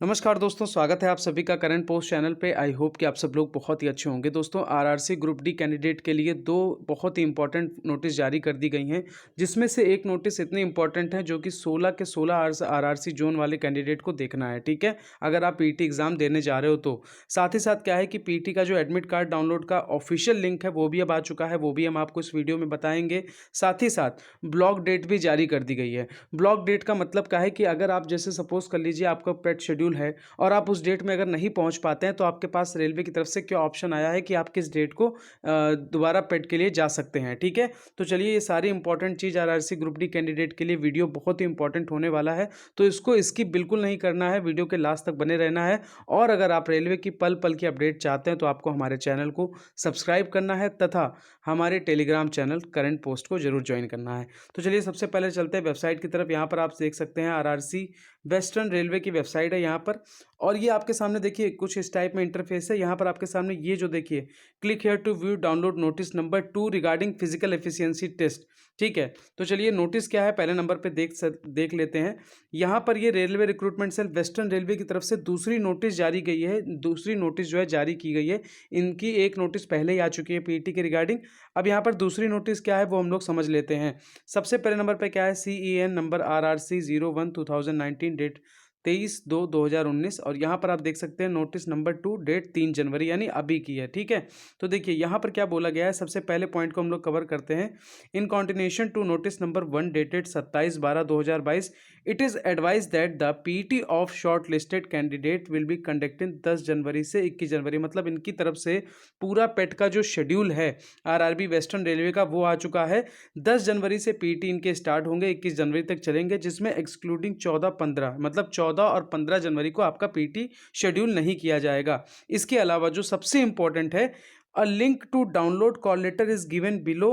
नमस्कार दोस्तों, स्वागत है आप सभी का करंट पोस्ट चैनल पे। आई होप कि आप सब लोग बहुत ही अच्छे होंगे। दोस्तों, आरआरसी ग्रुप डी कैंडिडेट के लिए दो बहुत ही इंपॉर्टेंट नोटिस जारी कर दी गई हैं, जिसमें से एक नोटिस इतनी इंपॉर्टेंट है जो कि 16 के 16 आवर्स आरआरसी जोन वाले कैंडिडेट को देखना है। ठीक है, अगर आप पीटी एग्जाम देने जा रहे हो तो साथ ही साथ क्या है कि पीटी का जो एडमिट कार्ड डाउनलोड का ऑफिशियल लिंक है वो भी अब आ चुका है, वो भी हम आपको इस वीडियो में बताएंगे। साथ ही साथ ब्लॉक डेट भी जारी कर दी गई है। ब्लॉक डेट का मतलब क्या है कि अगर आप जैसे सपोज कर लीजिए आपका पेट शेड्यूल है और आप उस डेट में अगर नहीं पहुंच पाते हैं तो आपके पास रेलवे की तरफ से क्या ऑप्शन आया है कि आप किस डेट को दोबारा पेट के लिए जा सकते हैं। ठीक है, तो चलिए ये सारी इंपॉर्टेंट चीज़ आरआरसी ग्रुप डी कैंडिडेट के लिए वीडियो बहुत ही इंपॉर्टेंट होने वाला है, तो इसको स्किप बिल्कुल नहीं करना है, वीडियो के लास्ट तक बने रहना है। और अगर आप रेलवे की पल पल की अपडेट चाहते हैं तो आपको हमारे चैनल को सब्सक्राइब करना है तथा हमारे टेलीग्राम चैनल करंट पोस्ट को जरूर ज्वाइन करना है। तो चलिए सबसे पहले चलते हैं वेबसाइट की तरफ। यहाँ पर आप देख सकते हैं आरआरसी वेस्टर्न रेलवे की वेबसाइट है यहाँ पर, और ये आपके सामने देखिए कुछ इस टाइप में इंटरफेस है। यहाँ पर आपके सामने ये जो देखिए click here to view download notice number 2 regarding physical efficiency test. ठीक है, तो चलिए नोटिस क्या है पहले नंबर पे देख लेते हैं। यहाँ पर ये railway recruitment cell western railway की तरफ से दूसरी नोटिस जारी गई है, दूसरी नोटिस जो है जारी की गई है। इनकी एक नोटिस पहले ही आ चुकी है पीटी के रिगार्डिंग। अब यहाँ पर दूसरी नोटिस क्या है वो हम लोग समझ लेते हैं। सबसे पहले नंबर पे क्या है, CEN नंबर RRC 01/2019 डेट 23/2/2019, और यहाँ पर आप देख सकते हैं नोटिस नंबर 2 डेट 3 जनवरी यानी अभी की है। ठीक है, तो देखिए यहाँ पर क्या बोला गया है, सबसे पहले पॉइंट को हम लोग कवर करते हैं। In continuation to notice number 1 dated 27/12/2022, it is advise that the PT of short listed candidate will be conducted 10 जनवरी से 21 जनवरी। मतलब इनकी तरफ से पूरा पेट का जो शेड्यूल है आरआरबी वेस्टर्न रेलवे का वो आ चुका है। 10 जनवरी से पीटी इनके स्टार्ट होंगे, 21 जनवरी तक चलेंगे, जिसमें एक्सक्लूडिंग 14-15 मतलब 14 और 15 जनवरी को आपका पीटी शेड्यूल नहीं किया जाएगा। इसके अलावा जो सबसे इंपॉर्टेंट है, a link to download call letter is given below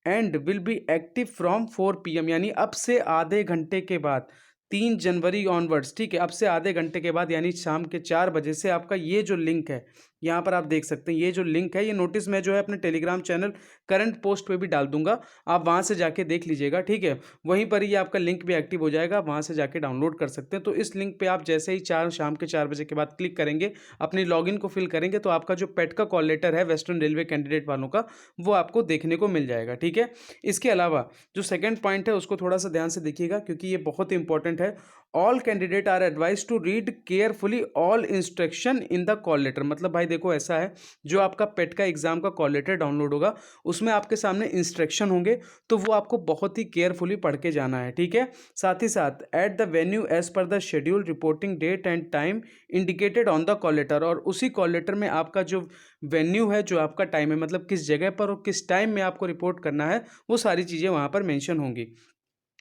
and will be active from 4 PM, यानी अब से आधे घंटे के बाद 3 जनवरी ऑनवर्ड्स। ठीक है, अब से आधे घंटे के बाद यानी शाम के 4 बजे से आपका ये जो लिंक है यहाँ पर आप देख सकते हैं, ये जो लिंक है ये नोटिस में जो है अपने टेलीग्राम चैनल करंट पोस्ट पे भी डाल दूंगा, आप वहाँ से जाके देख लीजिएगा। ठीक है, वहीं पर ये आपका लिंक भी एक्टिव हो जाएगा, वहाँ से जाके डाउनलोड कर सकते हैं। तो इस लिंक पे आप जैसे ही शाम के 4 बजे के बाद क्लिक करेंगे, अपनी लॉगिन को फिल करेंगे, तो आपका जो पेट का कॉल लेटर है वेस्टर्न रेलवे कैंडिडेट वालों का वो आपको देखने को मिल जाएगा। ठीक है, इसके अलावा जो सेकेंड पॉइंट है उसको थोड़ा सा ध्यान से देखिएगा क्योंकि ये बहुत ही इंपॉर्टेंट है। All candidate are advise to read carefully all instruction in the call letter. मतलब भाई देखो ऐसा है, जो आपका पेट का एग्जाम का कॉल लेटर डाउनलोड होगा उसमें आपके सामने इंस्ट्रक्शन होंगे, तो वो आपको बहुत ही केयरफुली पढ़ के जाना है। ठीक है, साथ ही साथ at the venue as per the schedule reporting date and time indicated on the call letter, और उसी कॉल लेटर में आपका जो वेन्यू है, जो आपका टाइम है, मतलब किस जगह पर और किस टाइम में आपको रिपोर्ट करना है, वो सारी चीज़ें वहाँ पर मेंशन होंगी।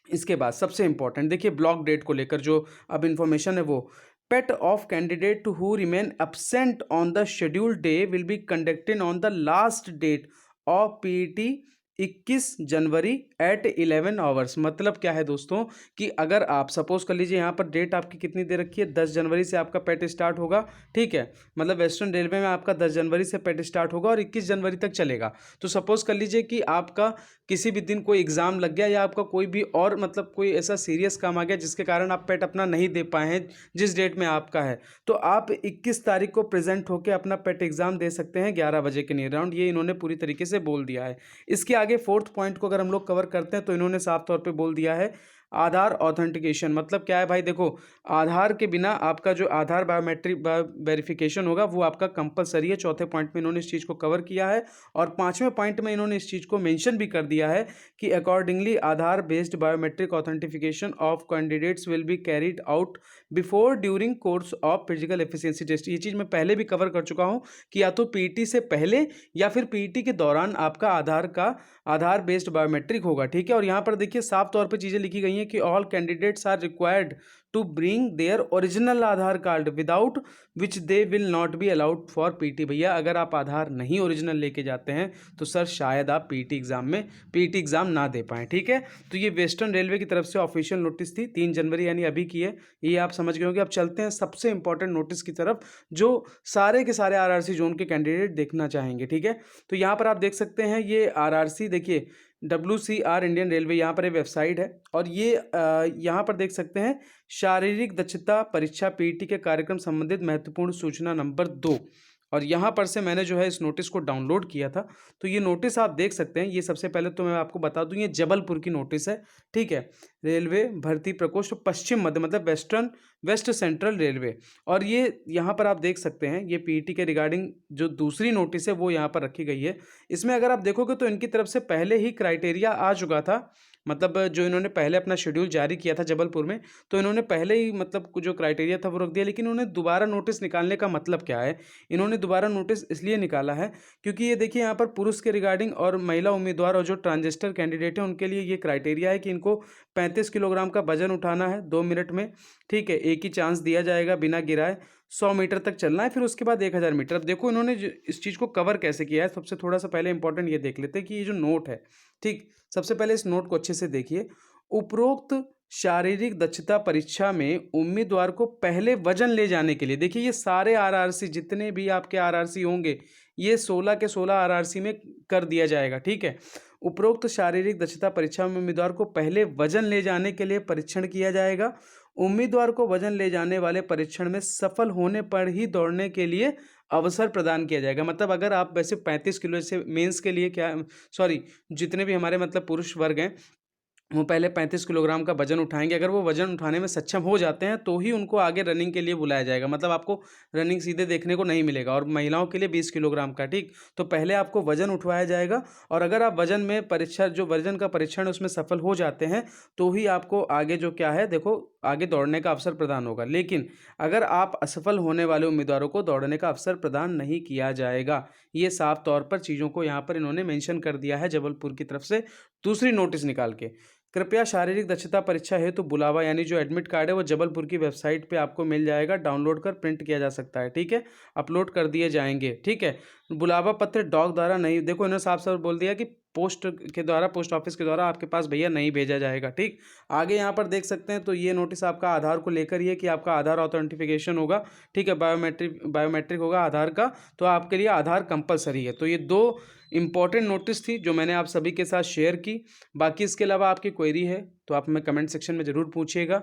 इसके बाद सबसे इंपॉर्टेंट देखिए ब्लॉक डेट को लेकर जो अब इंफॉर्मेशन है, वो PET of candidate who remain absent on the schedule day will be conducted on the last date of PT 21 January at 11 hours. मतलब क्या है दोस्तों कि अगर आप सपोज कर लीजिए यहाँ पर डेट आपकी कितनी दे रखी है, 10 जनवरी से आपका पेट स्टार्ट होगा। ठीक है, मतलब वेस्टर्न रेलवे में आपका 10 जनवरी से पेट स्टार्ट होगा और 21 जनवरी तक चलेगा। तो सपोज कर लीजिए कि आपका किसी भी दिन कोई एग्ज़ाम लग गया या आपका कोई भी और मतलब कोई ऐसा सीरियस काम आ गया जिसके कारण आप पेट अपना नहीं दे पाए हैं जिस डेट में आपका है, तो आप 21 तारीख को प्रेजेंट होकर अपना पेट एग्ज़ाम दे सकते हैं 11 बजे के नियर राउंड। ये इन्होंने पूरी तरीके से बोल दिया है। इसके आगे फोर्थ पॉइंट को अगर हम लोग कवर करते हैं तो इन्होंने साफ तौर पे बोल दिया है आधार ऑथेंटिकेशन। मतलब क्या है भाई देखो, आधार के बिना आपका जो आधार बायोमेट्रिक वेरिफिकेशन होगा वो आपका कंपलसरी है। चौथे पॉइंट में इन्होंने इस चीज़ को कवर किया है, और पांचवें पॉइंट में इन्होंने इस चीज़ को मेंशन भी कर दिया है कि accordingly Aadhaar based biometric authentification of candidates will be carried out before during course of physical efficiency test. ये चीज़ मैं पहले भी कवर कर चुका हूँ कि या तो पीटी से पहले या फिर पीटी के दौरान आपका आधार बेस्ड बायोमेट्रिक होगा। ठीक है, और यहाँ पर देखिए साफ तौर पे चीज़ें लिखी गई हैं कि all candidates are required to bring their original Aadhaar card without which they will not be allowed for PT. भैया अगर आप आधार नहीं ओरिजिनल लेके जाते हैं तो सर शायद आप पीटी एग्ज़ाम ना दे पाएँ। ठीक है, तो ये वेस्टर्न रेलवे की तरफ से ऑफिशियल नोटिस थी, 3 जनवरी यानी अभी की है, ये आप समझ गए होंगे। अब चलते हैं सबसे इंपॉर्टेंट नोटिस की तरफ जो सारे के सारे आरआरसी जोन के कैंडिडेट देखना चाहेंगे। ठीक है, तो यहाँ पर आप देख सकते हैं ये आरआरसी देखिए WCR इंडियन रेलवे, यहाँ पर ये वेबसाइट है और ये यहाँ पर देख सकते हैं शारीरिक दक्षता परीक्षा पीईटी के कार्यक्रम संबंधित महत्वपूर्ण सूचना नंबर 2। और यहाँ पर से मैंने जो है इस नोटिस को डाउनलोड किया था। तो ये नोटिस आप देख सकते हैं। ये सबसे पहले तो मैं आपको बता दूं, ये जबलपुर की नोटिस है, ठीक है। रेलवे भर्ती प्रकोष्ठ पश्चिम मध्य, मतलब वेस्ट सेंट्रल रेलवे। और ये यहाँ पर आप देख सकते हैं, ये पीईटी के रिगार्डिंग जो दूसरी नोटिस है वो यहाँ पर रखी गई है। इसमें अगर आप देखोगे तो इनकी तरफ से पहले ही क्राइटेरिया आ चुका था, मतलब जो इन्होंने पहले अपना शेड्यूल जारी किया था जबलपुर में, तो इन्होंने पहले ही मतलब जो क्राइटेरिया था वो रख दिया। लेकिन उन्होंने दोबारा नोटिस निकालने का मतलब क्या है? इन्होंने दोबारा नोटिस इसलिए निकाला है क्योंकि ये देखिए यहाँ पर पुरुष के रिगार्डिंग और महिला उम्मीदवार और जो ट्रांसजेंडर कैंडिडेट हैं उनके लिए ये क्राइटेरिया है कि इनको 35 किलोग्राम का वजन उठाना है 2 मिनट में, ठीक है। एक ही चांस दिया जाएगा बिना गिराए, 100 मीटर तक चलना है, फिर उसके बाद 1000 मीटर। अब देखो इन्होंने इस चीज़ को कवर कैसे किया है। सबसे थोड़ा सा पहले इंपॉर्टेंट ये देख लेते हैं कि ये जो नोट है, ठीक, सबसे पहले इस नोट को अच्छे से देखिए। उपरोक्त शारीरिक दक्षता परीक्षा में उम्मीदवार को पहले वजन ले जाने के लिए, देखिए ये सारे आरआरसी जितने भी आपके आरआरसी होंगे ये 16 के 16 आरआरसी में कर दिया जाएगा, ठीक है। उपरोक्त शारीरिक दक्षता परीक्षा में उम्मीदवार को पहले वजन ले जाने के लिए परीक्षण किया जाएगा। उम्मीदवार को वजन ले जाने वाले परीक्षण में सफल होने पर ही दौड़ने के लिए अवसर प्रदान किया जाएगा। मतलब अगर आप वैसे 35 किलो से मेंस के लिए क्या, सॉरी, जितने भी हमारे मतलब पुरुष वर्ग हैं वो पहले 35 किलोग्राम का वजन उठाएंगे। अगर वो वजन उठाने में सक्षम हो जाते हैं तो ही उनको आगे रनिंग के लिए बुलाया जाएगा। मतलब आपको रनिंग सीधे देखने को नहीं मिलेगा। और महिलाओं के लिए 20 किलोग्राम का, ठीक। तो पहले आपको वजन उठवाया जाएगा और अगर आप वजन में परीक्षा, जो वजन का परीक्षण उसमें सफल हो जाते हैं तो ही आपको आगे जो क्या है, देखो आगे दौड़ने का अवसर प्रदान होगा। लेकिन अगर आप असफल होने वाले उम्मीदवारों को दौड़ने का अवसर प्रदान नहीं किया जाएगा। ये साफ तौर पर चीज़ों को यहाँ पर इन्होंने मेंशन कर दिया है जबलपुर की तरफ से दूसरी नोटिस निकाल के। कृपया शारीरिक दक्षता परीक्षा हेतु बुलावा, यानी जो एडमिट कार्ड है वो जबलपुर की वेबसाइट पे आपको मिल जाएगा, डाउनलोड कर प्रिंट किया जा सकता है, ठीक है। अपलोड कर दिए जाएंगे, ठीक है। बुलावा पत्र डॉक द्वारा नहीं, देखो इन्होंने साफ साफ बोल दिया कि पोस्ट के द्वारा, पोस्ट ऑफिस के द्वारा आपके पास भैया नहीं भेजा जाएगा, ठीक। आगे यहाँ पर देख सकते हैं तो ये नोटिस आपका आधार को लेकर ये कि आपका आधार ऑथेंटिफिकेशन होगा, ठीक है। बायोमेट्रिक होगा आधार का, तो आपके लिए आधार कंपलसरी है। तो ये 2 इंपॉर्टेंट नोटिस थी जो मैंने आप सभी के साथ शेयर की। बाकी इसके अलावा आपकी क्वेरी है तो आप हमें कमेंट सेक्शन में ज़रूर पूछिएगा।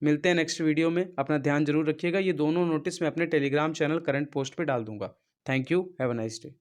मिलते हैं नेक्स्ट वीडियो में, अपना ध्यान जरूर रखिएगा। ये दोनों नोटिस मैं अपने टेलीग्राम चैनल करंट पोस्ट पे डाल दूंगा। Thank you, have a nice day.